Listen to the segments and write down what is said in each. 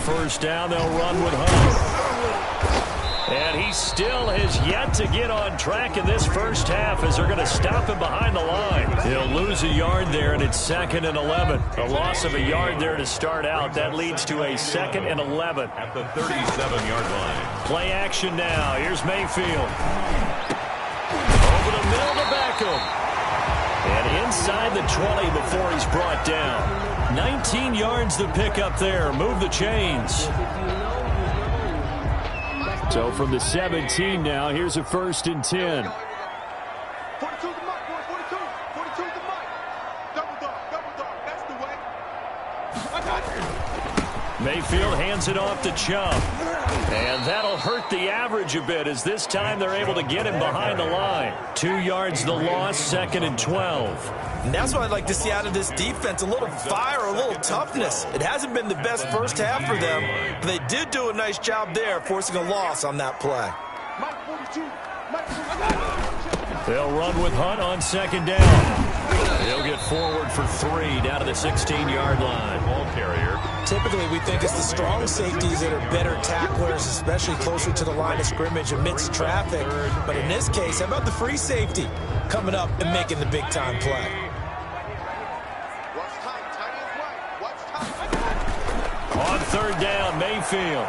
first down. They'll run with Hunt. And he still has yet to get on track in this first half as they're going to stop him behind the line. He'll lose a yard there, and it's 2nd and 11. A loss of a yard there to start out. That leads to a 2nd and 11. At the 37-yard line. Play action now. Here's Mayfield. Over the middle to Beckham. And inside the 20 before he's brought down. 19 yards to pick up there. Move the chains. So from the 17 now, here's a 1st and 10. 42 to Mike, 42 to Mike. Double dog, that's the way. I got it. Mayfield hands it off to Chubb. And that'll hurt the average a bit as this time they're able to get him behind the line. 2 yards the loss, 2nd and 12. And that's what I'd like to see out of this defense, a little fire, a little toughness. It hasn't been the best first half for them, but they did do a nice job there, forcing a loss on that play. They'll run with Hunt on 2nd down. He'll get forward for 3 down to the 16-yard line. Ball carrier. Typically, we think it's the strong safeties that are better tacklers, especially closer to the line of scrimmage amidst traffic. But in this case, how about the free safety coming up and making the big-time play? On 3rd down, Mayfield.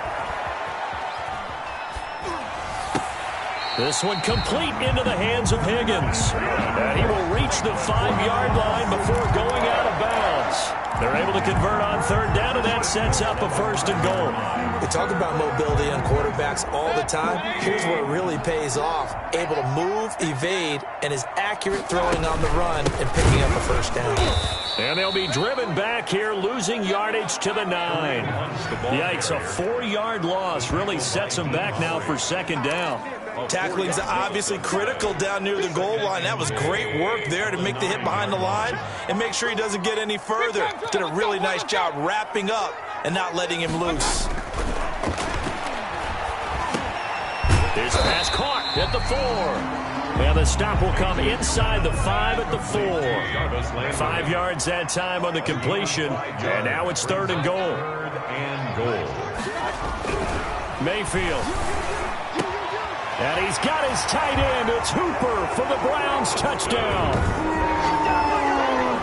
This one complete into the hands of Higgins. And he will reach the 5-yard line before going out of bounds. They're able to convert on 3rd down, and that sets up a 1st and goal. We talk about mobility on quarterbacks all the time. Here's where it really pays off. Able to move, evade, and is accurate throwing on the run and picking up a 1st down. And they'll be driven back here, losing yardage to the 9. Yikes, a 4-yard loss really sets them back now for 2nd down. Tackling's obviously critical down near the goal line. That was great work there to make the hit behind the line and make sure he doesn't get any further. Did a really nice job wrapping up and not letting him loose. This pass caught at the 4. And the stop will come inside the 5 at the 4. 5 yards that time on the completion. And now it's 3rd and goal. 3rd and goal. Mayfield. And he's got his tight end. It's Hooper for the Browns touchdown.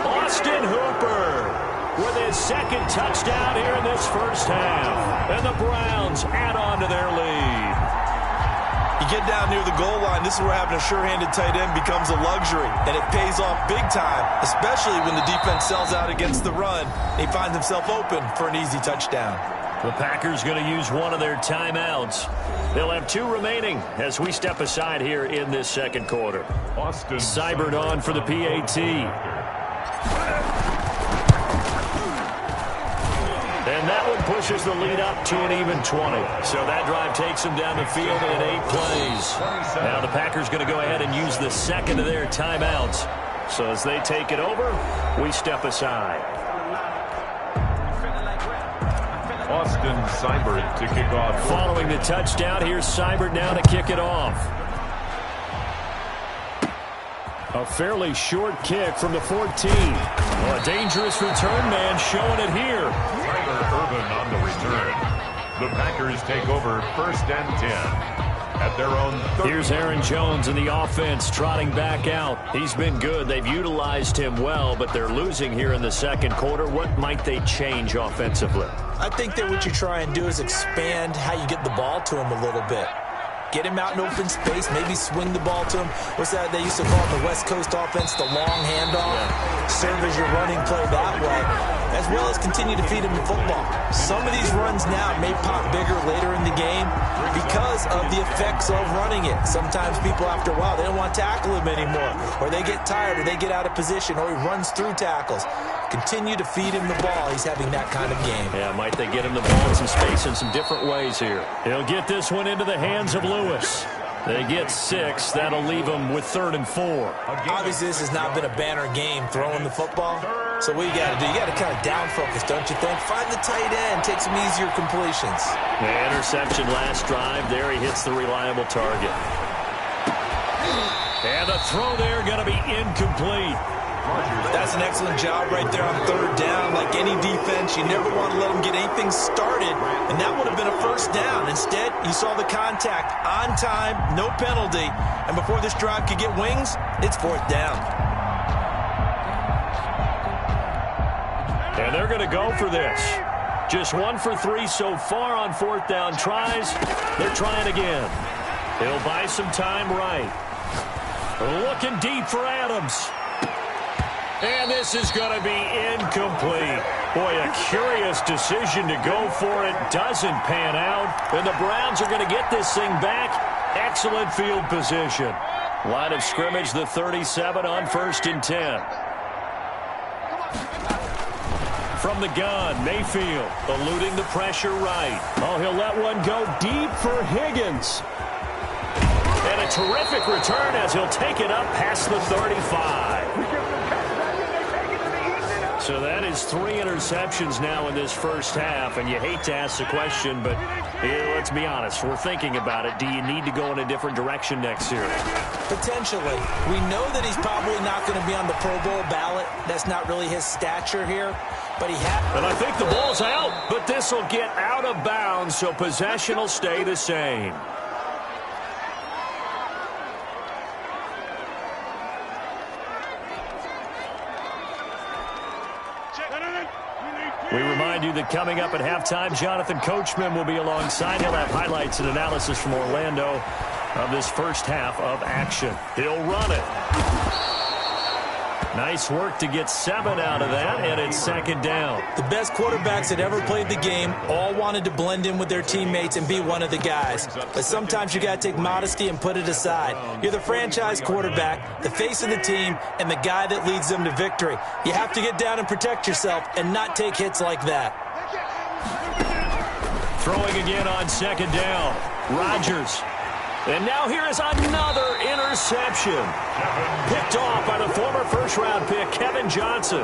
Austin Hooper with his 2nd touchdown here in this first half. And the Browns add on to their lead. You get down near the goal line, this is where having a sure-handed tight end becomes a luxury. And it pays off big time, especially when the defense sells out against the run. He finds himself open for an easy touchdown. The Packers going to use one of their timeouts. They'll have 2 remaining as we step aside here in this 2nd quarter. Austin Seibert on for the PAT. And that one pushes the lead up to an even 20. So that drive takes them down the field in 8 plays. Now the Packers going to go ahead and use the 2nd of their timeouts. So as they take it over, we step aside. Austin Seibert to kick off. Following the touchdown, here's Seibert now to kick it off. A fairly short kick from the 14. Well, a dangerous return man showing it here. Tyler Urban on the return. The Packers take over 1st and 10 at their own 30. Here's Aaron Jones in the offense trotting back out. He's been good. They've utilized him well, but they're losing here in the 2nd quarter. What might they change offensively? I think that what you try and do is expand how you get the ball to him a little bit. Get him out in open space, maybe swing the ball to him. What's that they used to call it, the West Coast offense, the long handoff? Yeah. Serve as your running play that way, as well as continue to feed him the football. Some of these runs now may pop bigger later in the game because of the effects of running it. Sometimes people, after a while, they don't want to tackle him anymore, or they get tired, or they get out of position, or he runs through tackles. Continue to feed him the ball. He's having that kind of game. Yeah, might they get him the ball in some space in some different ways here. He'll get this one into the hands of Lewis. They get 6. That'll leave them with 3rd and 4. Obviously, this has not been a banner game throwing the football. So what you got to do, you got to kind of down focus, don't you think? Find the tight end, take some easier completions. The interception last drive. There he hits the reliable target. And the throw there going to be incomplete. That's an excellent job right there on third down. Like any defense, you never want to let them get anything started, and that would have been a first down. Instead, you saw the contact on time, no penalty, and before this drive could get wings, it's fourth down. And they're going to go for this. Just 1 for 3 so far on fourth down tries. They're trying again. He'll buy some time right. Looking deep for Adams. And this is going to be incomplete. Boy, a curious decision to go for it. Doesn't pan out. And the Browns are going to get this thing back. Excellent field position. Line of scrimmage, the 37 on 1st and 10. From the gun, Mayfield eluding the pressure right. Oh, he'll let one go deep for Higgins. And a terrific return as he'll take it up past the 35. So that is 3 interceptions now in this first half, and you hate to ask the question, but let's be honest, we're thinking about it. Do you need to go in a different direction next year? Potentially. We know that he's probably not going to be on the Pro Bowl ballot. That's not really his stature here, but he had. And I think the ball's out, but this will get out of bounds, so possession will stay the same. We remind you that coming up at halftime, Jonathan Coachman will be alongside. He'll have highlights and analysis from Orlando of this first half of action. He'll run it. Nice work to get 7 out of that, and it's second down. The best quarterbacks that ever played the game all wanted to blend in with their teammates and be one of the guys. But sometimes you got to take modesty and put it aside. You're the franchise quarterback, the face of the team, and the guy that leads them to victory. You have to get down and protect yourself and not take hits like that. Throwing again on second down. Rodgers. And now here is another interception. Picked off by the former first-round pick, Kevin Johnson.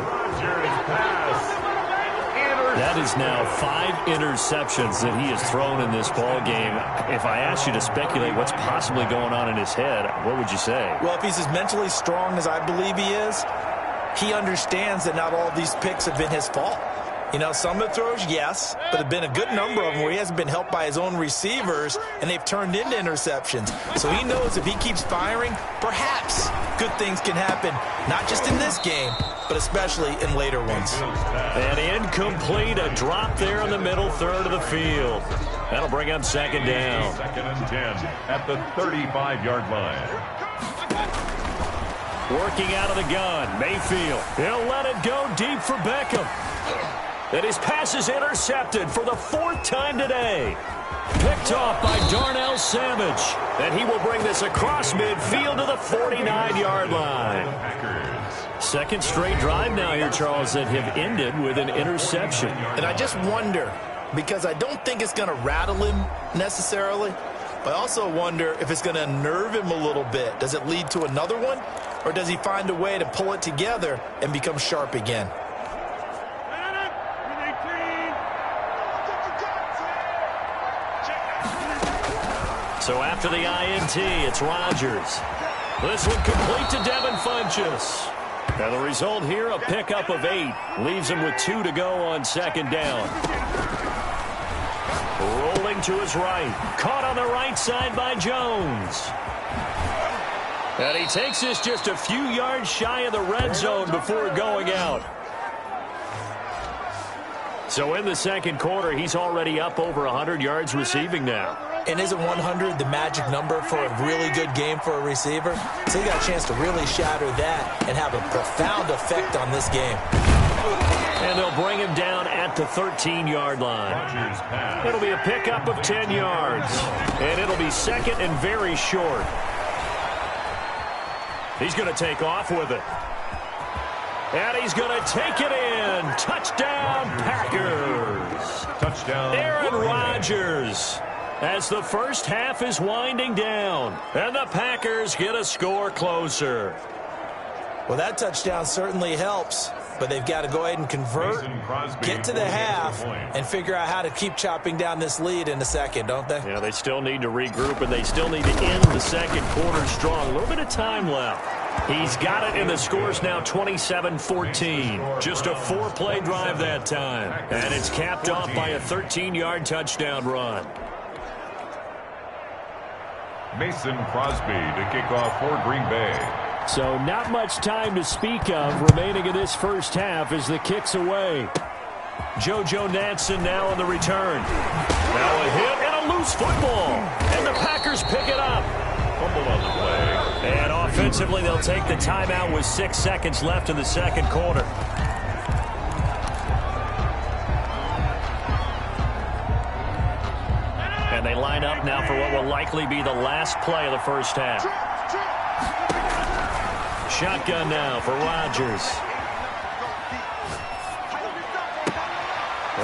That is now 5 interceptions that he has thrown in this ball game. If I asked you to speculate what's possibly going on in his head, what would you say? Well, if he's as mentally strong as I believe he is, he understands that not all these picks have been his fault. You know, some of the throws, yes, but there have been a good number of them where he hasn't been helped by his own receivers, and they've turned into interceptions. So he knows if he keeps firing, perhaps good things can happen, not just in this game, but especially in later ones. And incomplete, a drop there in the middle third of the field. That'll bring up second down. Second and 10 at the 35-yard line. Working out of the gun, Mayfield. He'll let it go deep for Beckham. And his pass is intercepted for the 4th time today. Picked off by Darnell Savage. And he will bring this across midfield to the 49-yard line. Second straight drive now here, Charles, that have ended with an interception. And I just wonder, because I don't think it's going to rattle him necessarily, but I also wonder if it's going to unnerve him a little bit. Does it lead to another one? Or does he find a way to pull it together and become sharp again? So after the INT, it's Rodgers. This one complete to Devin Funchess. Now the result here, a pickup of 8. Leaves him with 2 to go on second down. Rolling to his right. Caught on the right side by Jones. And he takes this just a few yards shy of the red zone before going out. So in the second quarter, he's already up over 100 yards receiving now. And isn't 100 the magic number for a really good game for a receiver? So he got a chance to really shatter that and have a profound effect on this game. And they'll bring him down at the 13-yard line. It'll be a pickup of 10 yards. And it'll be second and very short. He's going to take off with it. And he's going to take it in. Touchdown, Packers. Touchdown, Aaron Rodgers. As the first half is winding down. And the Packers get a score closer. Well, that touchdown certainly helps. But they've got to go ahead and convert, get to the half, and figure out how to keep chopping down this lead in a second, don't they? Yeah, they still need to regroup, and they still need to end the second quarter strong. A little bit of time left. He's got it, and the score's now 27-14. Just a 4-play drive that time. And it's capped off by a 13-yard touchdown run. Mason Crosby to kick off for Green Bay. So not much time to speak of remaining in this first half as the kick's away. JoJo Natson now on the return. Now a hit and a loose football. And the Packers pick it up. Fumble on the play. And offensively, they'll take the timeout with 6 seconds left in the second quarter. And they line up now for what will likely be the last play of the first half. Shotgun now for Rodgers.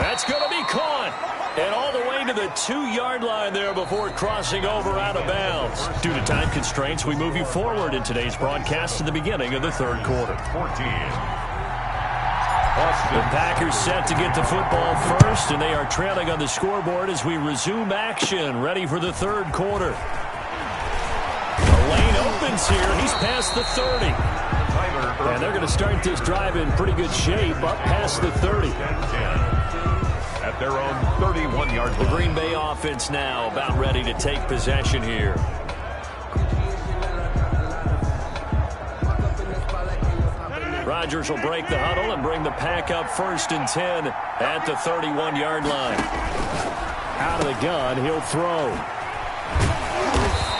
That's going to be caught. And all the way to the 2-yard line there before crossing over out of bounds. Due to time constraints, we move you forward in today's broadcast to the beginning of the third quarter. 14. The Packers set to get the football first, and they are trailing on the scoreboard as we resume action, ready for the third quarter. The lane opens here. He's past the 30. And they're going to start this drive in pretty good shape, up past the 30. At their own 31-yard line. The Green Bay offense now about ready to take possession here. Rodgers will break the huddle and bring the pack up 1st and 10 at the 31-yard line. Out of the gun, he'll throw.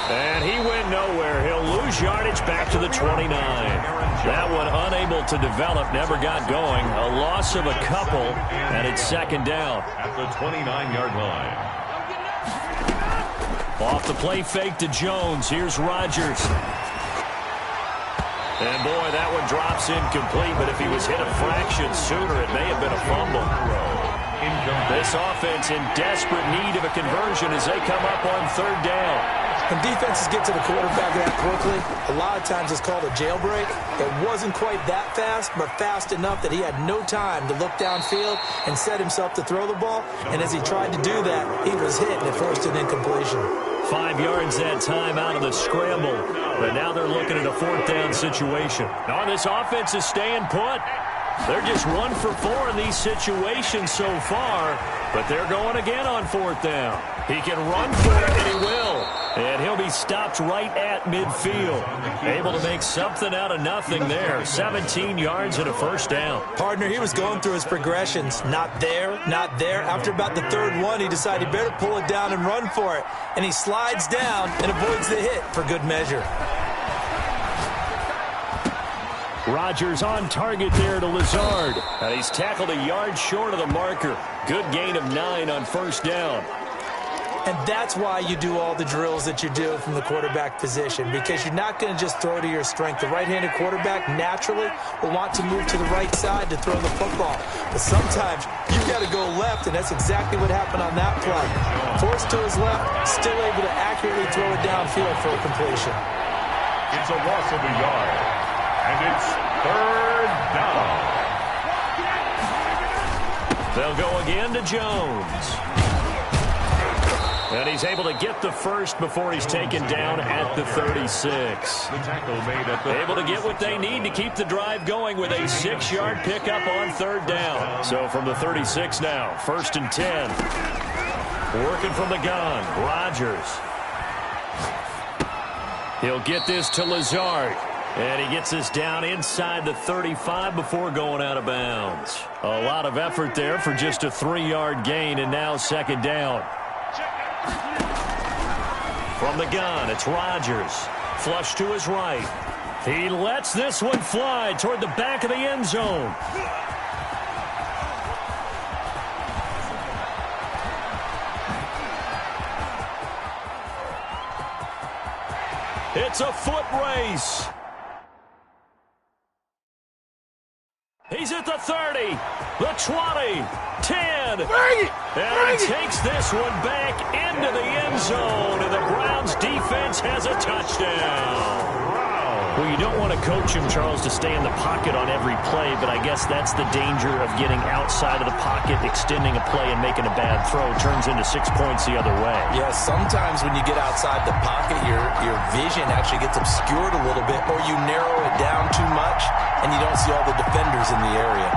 And he went nowhere. He'll lose yardage back to the 29. That one unable to develop, never got going. A loss of a couple, and it's 2nd down. At the 29-yard line. Off the play fake to Jones. Here's Rodgers. And, boy, that one drops incomplete, but if he was hit a fraction sooner, it may have been a fumble. This offense in desperate need of a conversion as they come up on 3rd down. When defenses get to the quarterback that quickly, a lot of times it's called a jailbreak. It wasn't quite that fast, but fast enough that he had no time to look downfield and set himself to throw the ball. And as he tried to do that, he was hit and it forced an incompletion. 5 yards that time out of the scramble. But now they're looking at a 4th down situation. Now this offense is staying put. They're just 1 for 4 in these situations so far, but they're going again on 4th down. He can run for it, and he will. And he'll be stopped right at midfield. Able to make something out of nothing there. 17 yards and a 1st down. Partner, he was going through his progressions. Not there, not there. After about the 3rd one, he decided he better pull it down and run for it. And he slides down and avoids the hit for good measure. Rodgers on target there to Lazard. And he's tackled a yard short of the marker. Good gain of 9 on 1st down. And that's why you do all the drills that you do from the quarterback position, because you're not going to just throw to your strength. The right-handed quarterback naturally will want to move to the right side to throw the football. But sometimes you've got to go left, and that's exactly what happened on that play. Forced to his left, still able to accurately throw it downfield for a completion. It's a loss of a yard, and it's 3rd down. They'll go again to Jones. And he's able to get the first before he's taken down at the 36. The tackle made at the able to get what they need to keep the drive going with a 6-yard pickup on 3rd down. So from the 36 now, 1st and 10. Working from the gun, Rodgers. He'll get this to Lazard. And he gets this down inside the 35 before going out of bounds. A lot of effort there for just a 3-yard gain, and now 2nd down. From the gun, it's Rodgers. Flush to his right. He lets this one fly toward the back of the end zone. It's a foot race. He's at the 30, the 20, 10. And he takes this one back into the end zone, and the Browns defense has a touchdown. Well, you don't want to coach him, Charles, to stay in the pocket on every play, but I guess that's the danger of getting outside of the pocket, extending a play and making a bad throw. Turns into 6 points the other way. Yeah, sometimes when you get outside the pocket, your vision actually gets obscured a little bit, or you narrow it down too much, and you don't see all the defenders in the area.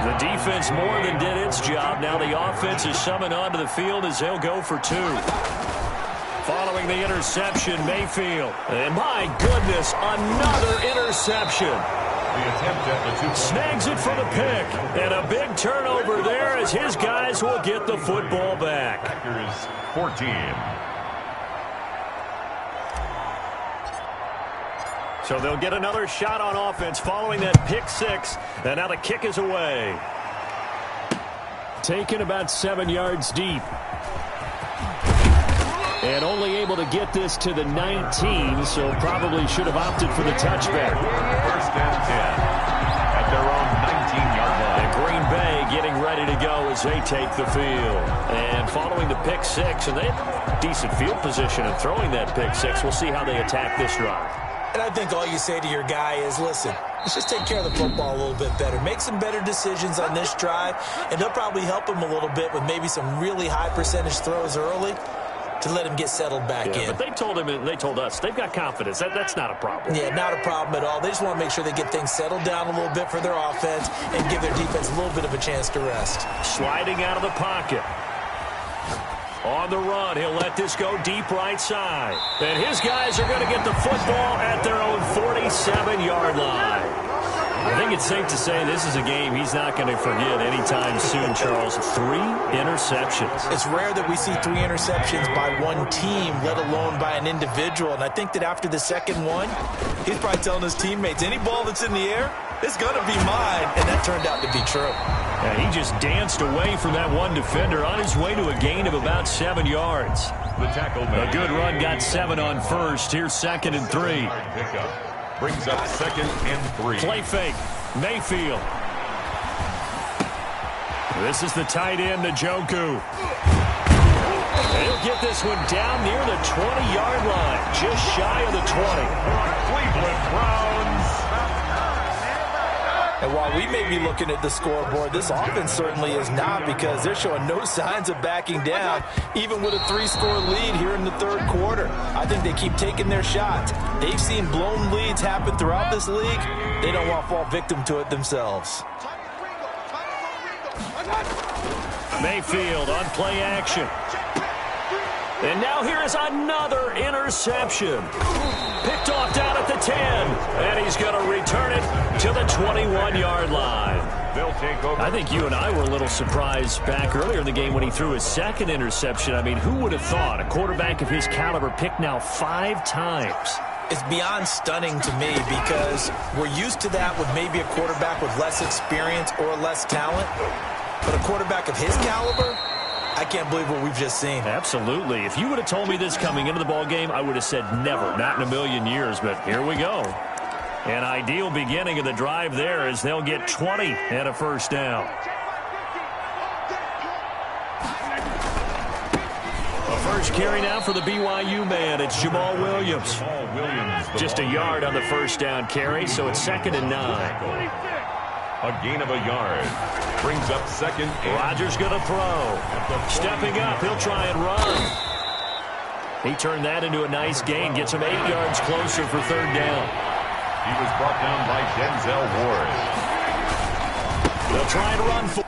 The defense more than did its job. Now the offense is summoned onto the field as they'll go for 2. Following the interception, Mayfield. And my goodness, another interception. The attempt at the 2-point snags it for the pick. And a big turnover there as his guys will get the football back. Packers 14. So they'll get another shot on offense following that pick 6. And now the kick is away. Taken about 7 yards deep. And only able to get this to the 19, so probably should have opted for the touchback. 1st and 10 at their own 19-yard line. And Green Bay getting ready to go as they take the field. And following the pick 6, and they have decent field position in throwing that pick 6. We'll see how they attack this drive. And I think all you say to your guy is, listen, let's just take care of the football a little bit better. Make some better decisions on this drive, and they'll probably help him a little bit with maybe some really high percentage throws early to let him get settled back in. But they told him, and they told us, they've got confidence. That's not a problem. Yeah, not a problem at all. They just want to make sure they get things settled down a little bit for their offense and give their defense a little bit of a chance to rest. Sliding out of the pocket. On the run, he'll let this go deep right side. And his guys are going to get the football at their own 47-yard line. I think it's safe to say this is a game he's not going to forget anytime soon, Charles. 3 interceptions. It's rare that we see 3 interceptions by one team, let alone by an individual. And I think that after the second one, he's probably telling his teammates, any ball that's in the air, it's going to be mine. And that turned out to be true. And he just danced away from that one defender on his way to a gain of about 7 yards. The tackle made. A good run got 7 on first. Here's 2nd and 3. Pickup brings up 2nd and 3. Play fake. Mayfield. This is the tight end, Njoku. He'll get this one down near the 20-yard line, just shy of the 20. Cleveland Browns. And while we may be looking at the scoreboard, this offense certainly is not, because they're showing no signs of backing down, even with a 3-score lead here in the 3rd quarter. I think they keep taking their shots. They've seen blown leads happen throughout this league. They don't want to fall victim to it themselves. Mayfield on play action. And now here is another interception. Picked off down at the 10. And he's going to return it to the 21-yard line. They'll take over. I think you and I were a little surprised back earlier in the game when he threw his 2nd interception. I mean, who would have thought a quarterback of his caliber picked now 5 times? It's beyond stunning to me, because we're used to that with maybe a quarterback with less experience or less talent. But a quarterback of his caliber, I can't believe what we've just seen. Absolutely. If you would have told me this coming into the ball game, I would have said never, not in a million years. But here we go. An ideal beginning of the drive there as they'll get 20 and a 1st down. A first carry now for the BYU man. It's Jamal Williams. Just a yard on the 1st down carry, so it's 2nd and 9. A gain of a yard. Brings up 2nd. Rodgers going to throw. Stepping up, he'll try and run. He turned that into a nice gain. Gets him 8 yards closer for 3rd down. He was brought down by Denzel Ward. They'll try and run for.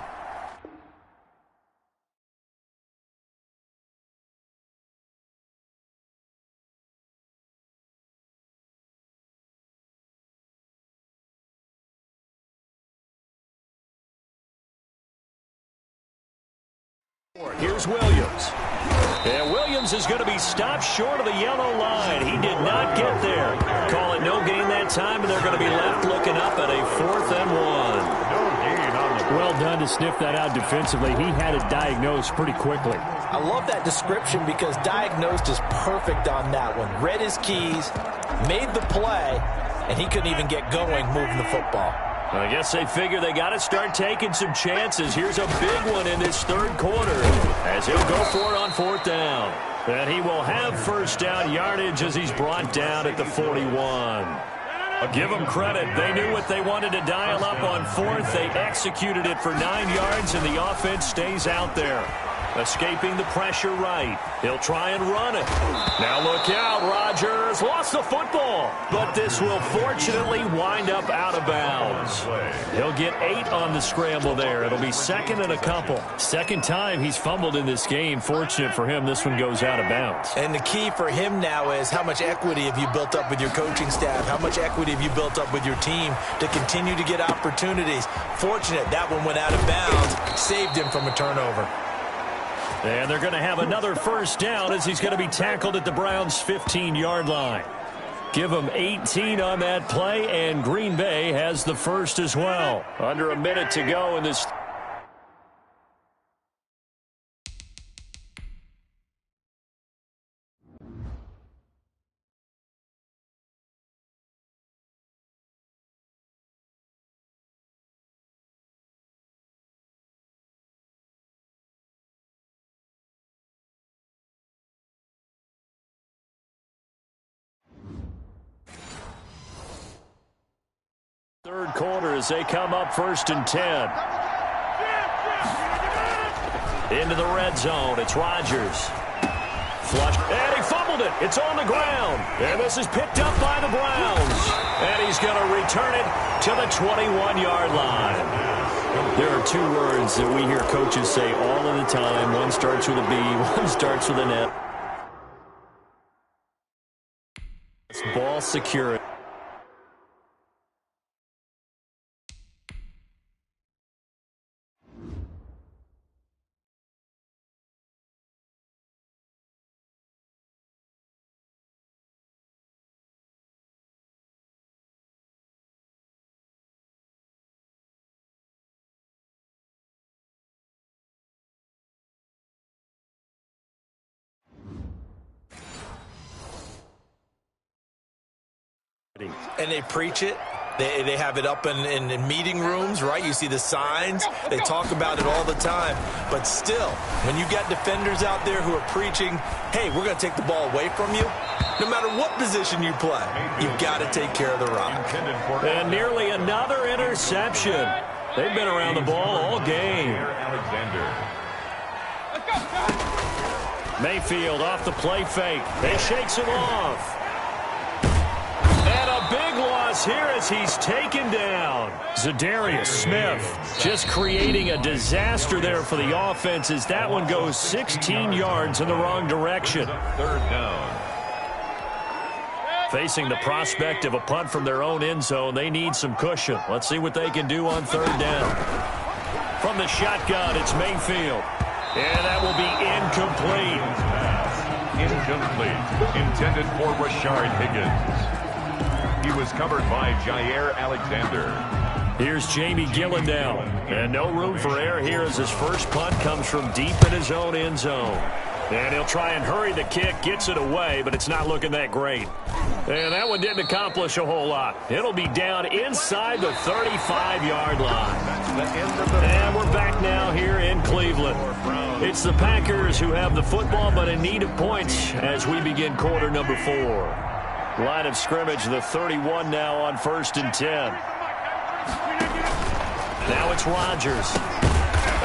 Here's Williams. And Williams is going to be stopped short of the yellow line. He did not get there. Call it no gain that time, and they're going to be left looking up at a 4th and 1. No gain on the. Well done to sniff that out defensively. He had it diagnosed pretty quickly. I love that description, because diagnosed is perfect on that one. Read his keys, made the play, and he couldn't even get going moving the football. I guess they figure they got to start taking some chances. Here's a big one in this third quarter as he'll go for it on fourth down. And he will have first down yardage as he's brought down at the 41. I'll give them credit. They knew what they wanted to dial up on fourth. They executed it for 9 yards, and the offense stays out there. Escaping the pressure right. He'll try and run it. Now look out. Rodgers lost the football. But this will fortunately wind up out of bounds. He'll get 8 on the scramble there. It'll be second and a couple. Second time he's fumbled in this game. Fortunate for him, this one goes out of bounds. And the key for him now is how much equity have you built up with your coaching staff? How much equity have you built up with your team to continue to get opportunities? Fortunate that one went out of bounds. Saved him from a turnover. And they're going to have another first down as he's going to be tackled at the Browns' 15-yard line. Give him 18 on that play, and Green Bay has the first as well. Under a minute to go in this. Third quarter as they come up first and 10. Into the red zone. It's Rodgers. Flush. And he fumbled it. It's on the ground. And this is picked up by the Browns. And he's going to return it to the 21-yard line. There are 2 words that we hear coaches say all of the time. One starts with a B, one starts with an F. It's ball security. And they preach it. They have it up in meeting rooms, right? You see the signs. They talk about it all the time. But still, when you got defenders out there who are preaching, hey, we're going to take the ball away from you, no matter what position you play, you've got to take care of the rock. And nearly another interception. They've been around the ball all game. Mayfield off the play fake. He shakes him off. Big loss here as he's taken down. Zadarius Smith just creating a disaster there for the offense as that one goes 16 yards in the wrong direction. Third down. Facing the prospect of a punt from their own end zone, they need some cushion. Let's see what they can do on third down. From the shotgun, it's Mayfield. And that will be incomplete. Incomplete. Intended for Rashard Higgins. He was covered by Jair Alexander. Here's Jamie Gillen and no room for error here as his first punt comes from deep in his own end zone. And he'll try and hurry the kick, gets it away, but it's not looking that great. And that one didn't accomplish a whole lot. It'll be down inside the 35-yard line. And we're back now here in Cleveland. It's the Packers who have the football but in need of points as we begin quarter number 4. Line of scrimmage, the 31 now on first and 10. Now it's Rodgers.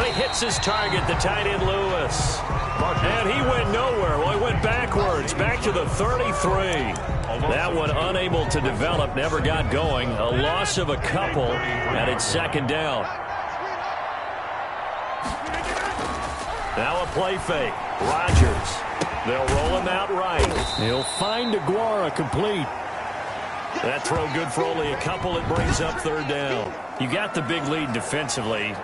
He hits his target, the tight end Lewis. And he went nowhere. Well, he went backwards, back to the 33. That one unable to develop, never got going. A loss of a couple, and it's second down. Now a play fake. Rodgers. They'll roll him out right. He'll find Aguara complete. That throw good for only a couple. It brings up third down. You got the big lead defensively.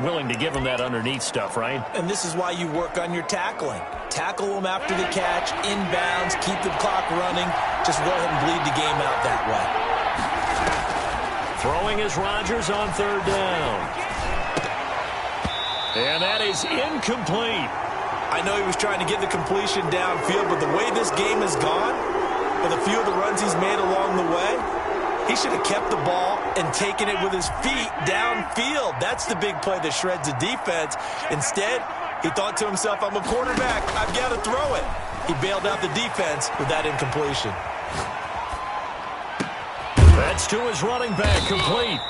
Willing to give him that underneath stuff, right? And this is why you work on your tackling. Tackle them after the catch, inbounds, keep the clock running. Just go ahead and bleed the game out that way. Throwing is Rodgers on third down. And that is incomplete. I know he was trying to get the completion downfield, but the way this game has gone, with a few of the runs he's made along the way, He should have kept the ball and taken it with his feet downfield. That's the big play that shreds the defense. Instead, he thought to himself, I'm a quarterback. I've got to throw it. He bailed out the defense with that incompletion. That's to his running back, complete.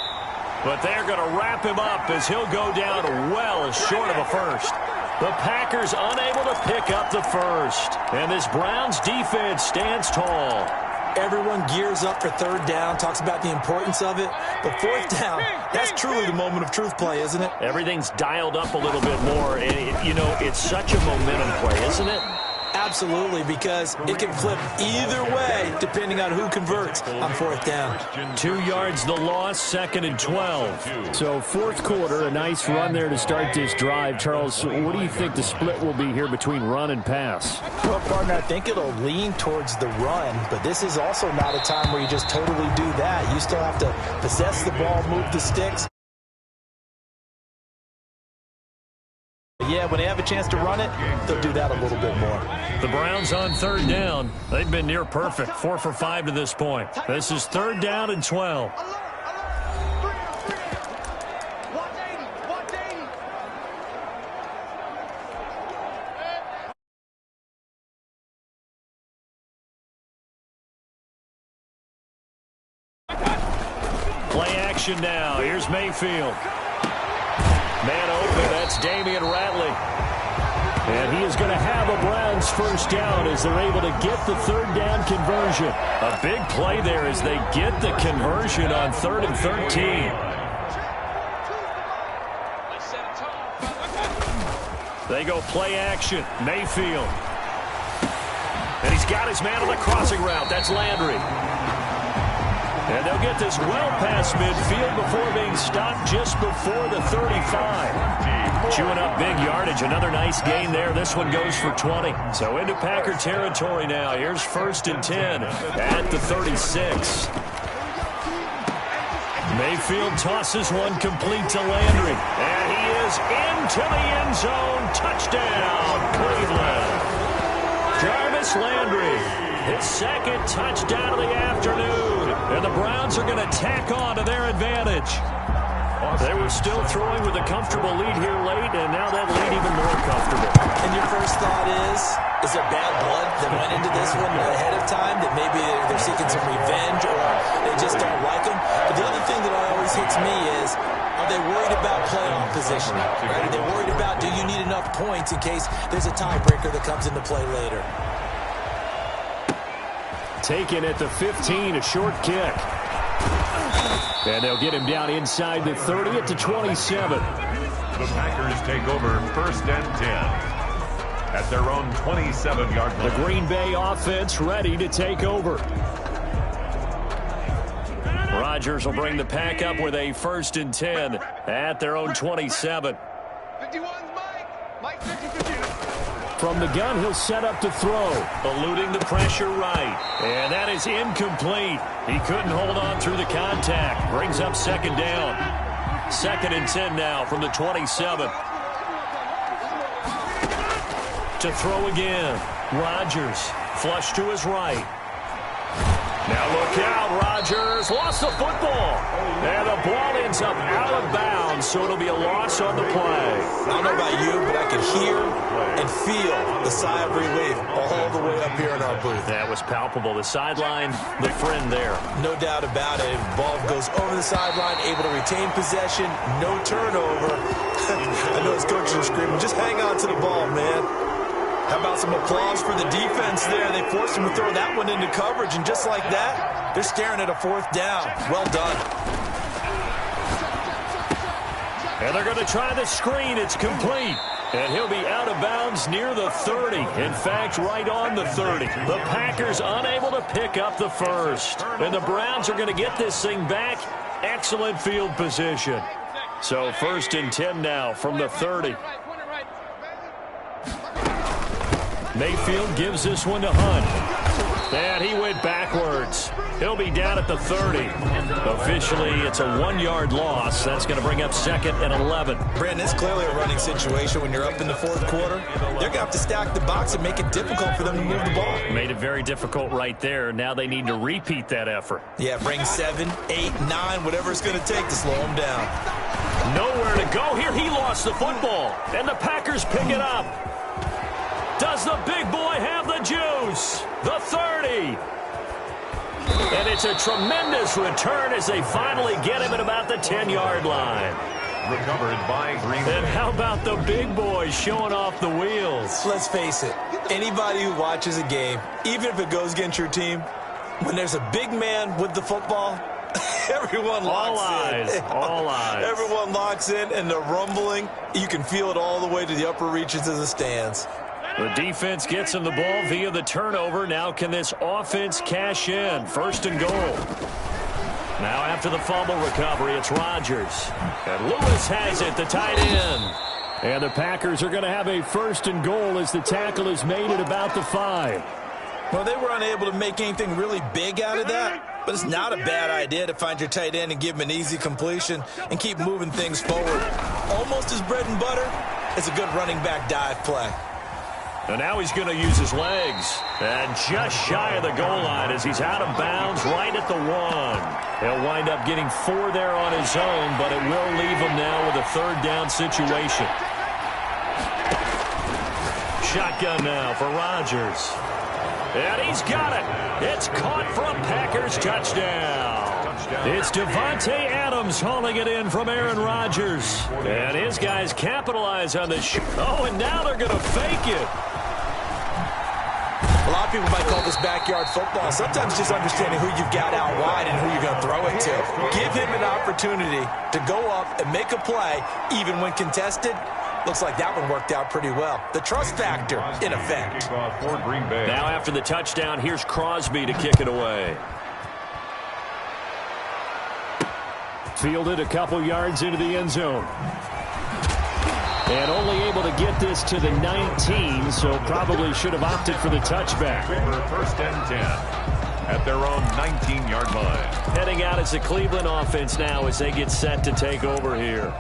But they're going to wrap him up as he'll go down well short of a first. The Packers unable to pick up the first. And this Browns defense stands tall. Everyone gears up for third down, talks about the importance of it. But fourth down, that's truly the moment of truth play, isn't it? Everything's dialed up a little bit more. And, you know, it's such a momentum play, isn't it? Absolutely, because it can flip either way depending on who converts on fourth down. 2 yards the loss, 2nd and 12. So fourth quarter, a nice run there to start this drive. Charles, what do you think the split will be here between run and pass? Well, partner, I think it'll lean towards the run, but this is also not a time where you just totally do that. You still have to possess the ball, move the sticks. Yeah, when they have a chance to run it, they'll do that a little bit more. The Browns on third down. They've been near perfect, 4 for 5 to this point. This is third down and 12. Play action now. Here's Mayfield. Man open, that's Damian Ratley. And he is going to have a Browns first down as they're able to get the third down conversion. A big play there as they get the conversion on 3rd and 13. They go play action. Mayfield. And he's got his man on the crossing route. That's Landry. And they'll get this well past midfield before being stopped just before the 35. Chewing up big yardage. Another nice gain there. This one goes for 20. So into Packer territory now. Here's 1st and 10 at the 36. Mayfield tosses one complete to Landry. And he is into the end zone. Touchdown, Cleveland. Jarvis Landry. His 2nd touchdown of the afternoon. And the Browns are going to tack on to their advantage. They were still throwing with a comfortable lead here late, and now that lead even more comfortable. And your first thought is there bad blood that went into this one ahead of time, that maybe they're seeking some revenge or they just don't like them? But the other thing that always hits me is, are they worried about playoff positioning? Right? Are they worried about, do you need enough points in case there's a tiebreaker that comes into play later? Taken at the 15, a short kick. And they'll get him down inside the 30 at the 27. The Packers take over 1st and 10 at their own 27-yard line. The Green Bay offense ready to take over. Rodgers will bring the pack up with a 1st and 10 at their own 27. 51's Mike 50-50. From the gun, he'll set up to throw, eluding the pressure right. And that is incomplete. He couldn't hold on through the contact. Brings up 2nd down. 2nd and 10 now from the 27. To throw again. Rodgers, flush to his right. Now look out, Rodgers lost the football. And the ball ends up out of bounds, so it'll be a loss on the play. I don't know about you, but I can hear and feel the sigh of relief all the way up here in our booth. That was palpable. The sideline, the friend there. No doubt about it. Ball goes over the sideline, able to retain possession, no turnover. I know his coaches are screaming, just hang on to the ball, man. How about some applause for the defense there? They forced him to throw that one into coverage, and just like that, they're staring at a 4th down. Well done. And they're going to try the screen. It's complete. And he'll be out of bounds near the 30. In fact, right on the 30. The Packers unable to pick up the first. And the Browns are going to get this thing back. Excellent field position. So 1st and 10 now from the 30. Mayfield gives this one to Hunt. And he went backwards. He'll be down at the 30. Officially, it's a 1-yard loss. That's going to bring up 2nd and 11. Brandon, it's clearly a running situation when you're up in the 4th quarter. They're going to have to stack the box and make it difficult for them to move the ball. Made it very difficult right there. Now they need to repeat that effort. Yeah, bring 7, 8, 9, whatever it's going to take to slow them down. Nowhere to go here. He lost the football. And the Packers pick it up. Does the big boy have the juice? The 30. And it's a tremendous return as they finally get him at about the 10-yard line. Recovered by Green Bay. And how about the big boy showing off the wheels? Let's face it, anybody who watches a game, even if it goes against your team, when there's a big man with the football, everyone locks in. All eyes. Everyone locks in, and the rumbling, you can feel it all the way to the upper reaches of the stands. The defense gets him the ball via the turnover. Now can this offense cash in? 1st and goal. Now after the fumble recovery, it's Rodgers. And Lewis has it, the tight end. And the Packers are going to have a 1st and goal as the tackle is made at about the 5. Well, they were unable to make anything really big out of that, but it's not a bad idea to find your tight end and give him an easy completion and keep moving things forward. Almost his bread and butter is a good running back dive play. And now he's going to use his legs. And just shy of the goal line as he's out of bounds right at the 1. He'll wind up getting 4 there on his own, but it will leave him now with a 3rd down situation. Shotgun now for Rodgers. And he's got it. It's caught for a Packers touchdown. It's Devontae Adams hauling it in from Aaron Rodgers. And his guys capitalize on this. Oh, and now they're going to fake it. A lot of people might call this backyard football. Sometimes just understanding who you've got out wide and who you're going to throw it to. Give him an opportunity to go up and make a play, even when contested. Looks like that one worked out pretty well. The trust factor in effect. Now after the touchdown, here's Crosby to kick it away. Fielded a couple yards into the end zone. And only able to get this to the 19, so probably should have opted for the touchback. 1st and 10 at their own 19-yard line. Heading out as the Cleveland offense now as they get set to take over here.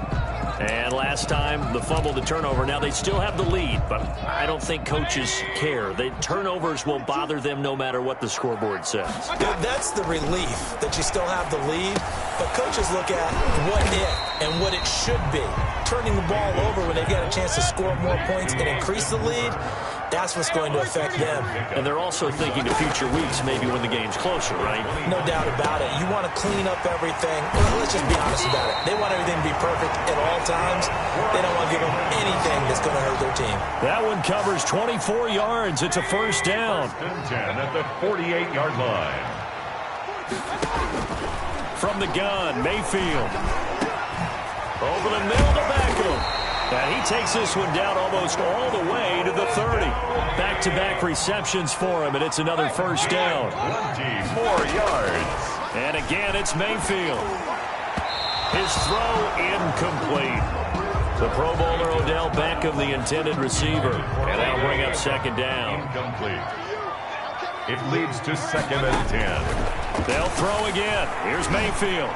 And last time, the fumble, the turnover. Now, they still have the lead, but I don't think coaches care. The turnovers will bother them no matter what the scoreboard says. Yeah, that's the relief that you still have the lead, but coaches look at what if and what it should be. Turning the ball over when they get a chance to score more points and increase the lead, that's what's going to affect them. And they're also thinking of future weeks, maybe when the game's closer, right? No doubt about it. You want to clean up everything. Well, let's just be honest about it. They want everything to be perfect at all times. They don't want to give them anything that's going to hurt their team. That one covers 24 yards. It's a 1st down. 10 at the 48-yard line. From the gun, Mayfield. Over the middle to Beckham. And he takes this one down almost all the way to the 30. Back-to-back receptions for him, and it's another 1st down. 20 more yards. And again, it's Mayfield. His throw incomplete. The Pro Bowler Odell Beckham, the intended receiver. And that'll bring up 2nd down. Incomplete. It leads to 2nd and 10. They'll throw again. Here's Mayfield.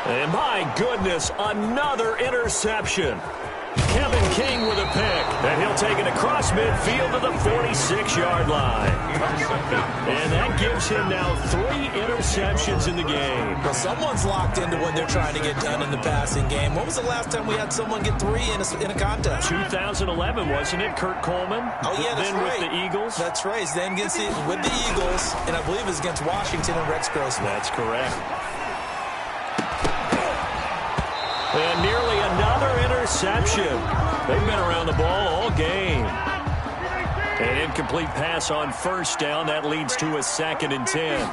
And my goodness, another interception. Kevin King with a pick. And he'll take it across midfield to the 46-yard line. And that gives him now 3 interceptions in the game. Well, someone's locked into what they're trying to get done in the passing game. When was the last time we had someone get 3 in a contest? 2011, wasn't it? Kurt Coleman. Oh, yeah, that's then right. with the Eagles. That's right. Then with the Eagles, and I believe it was against Washington and Rex Grossman. That's correct. And nearly another interception. They've been around the ball all game. An incomplete pass on 1st down. That leads to a 2nd and 10.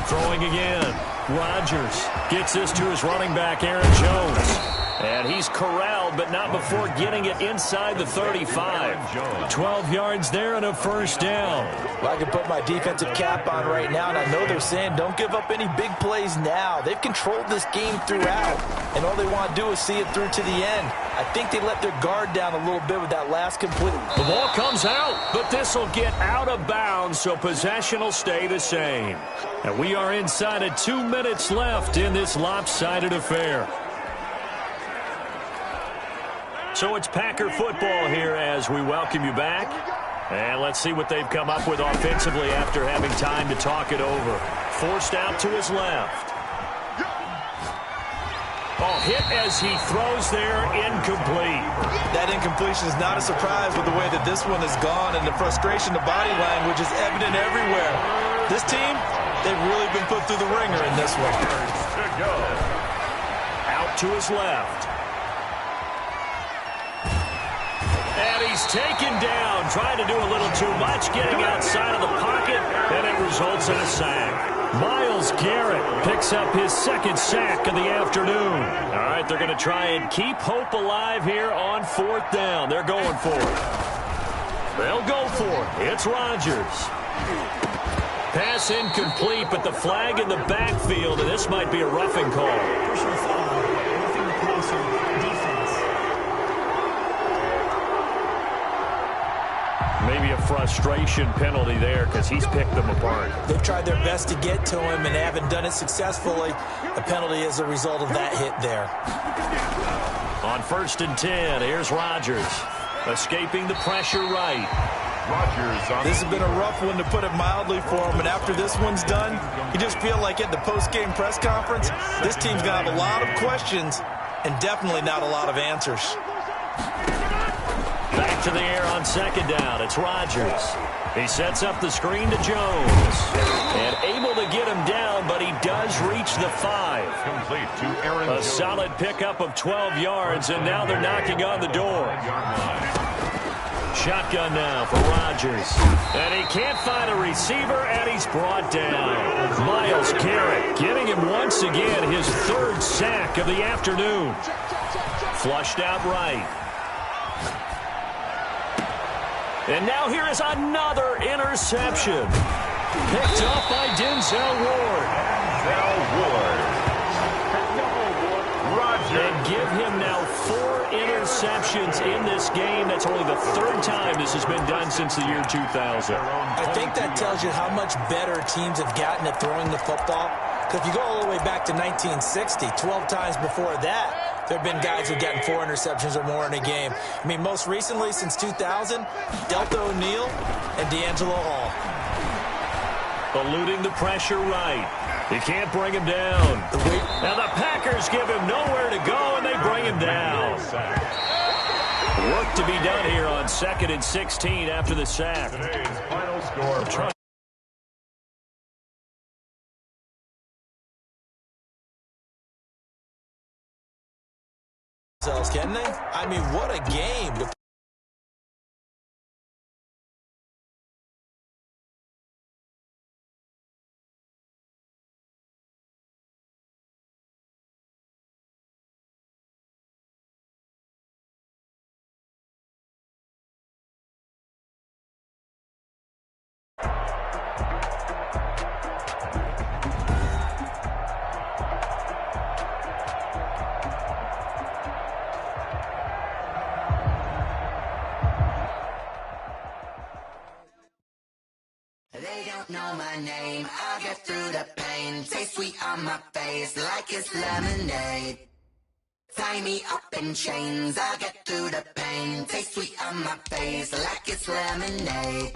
Throwing again. Rodgers gets this to his running back, Aaron Jones. And he's corralled, but not before getting it inside the 35. 12 yards there and a first down. Well, I can put my defensive cap on right now, and I know they're saying don't give up any big plays now. They've controlled this game throughout, and all they want to do is see it through to the end. I think they let their guard down a little bit with that last complete. The ball comes out, but this will get out of bounds, so possession will stay the same. And we are inside of 2 minutes left in this lopsided affair. So it's Packer football here as we welcome you back. And let's see what they've come up with offensively after having time to talk it over. Forced out to his left. Oh, hit as he throws there, incomplete. That incompletion is not a surprise with the way that this one has gone, and the frustration, the body language is evident everywhere. This team, they've really been put through the ringer in this one. Out to his left. And he's taken down, trying to do a little too much, getting outside of the pocket, and it results in a sack. Myles Garrett picks up his second sack of the afternoon. All right, they're going to try and keep hope alive here on fourth down. They're going for it. They'll go for it. It's Rodgers. Pass incomplete, but the flag in the backfield, and this might be a roughing call. Personal foul, roughing the passer, defense. Maybe a frustration penalty there because he's picked them apart. They've tried their best to get to him and haven't done it successfully. A penalty is a result of that hit there. On 1st and 10, here's Rodgers. Escaping the pressure right. This has been a rough one, to put it mildly, for him. And after this one's done, you just feel like at the post-game press conference, this team's going to have a lot of questions and definitely not a lot of answers. Back to the air on 2nd down. It's Rodgers. He sets up the screen to Jones. And able to get him down, but he does reach the 5. Complete to Aaron A Jones. solid pickup of 12 yards, and now they're knocking on the door. Shotgun now for Rodgers. And he can't find a receiver, and he's brought down. Myles Garrett getting him once again, his 3rd sack of the afternoon. Flushed out right. And now here is another interception. Picked off by Denzel Ward. And give him now 4 interceptions in this game. That's only the 3rd time this has been done since the year 2000. I think that tells you how much better teams have gotten at throwing the football. Because if you go all the way back to 1960, 12 times before that, there have been guys who've gotten 4 interceptions or more in a game. I mean, most recently, since 2000, Delta O'Neal and D'Angelo Hall. Eluding the pressure right. He can't bring him down. Now the Packers give him nowhere to go, and they bring him down. Work to be done here on 2nd and 16 after the sack. Today's final score. Can they? I mean, what a game. They don't know my name, I get through the pain. Taste sweet on my face like it's lemonade. Tie me up in chains, I get through the pain. Taste sweet on my face like it's lemonade.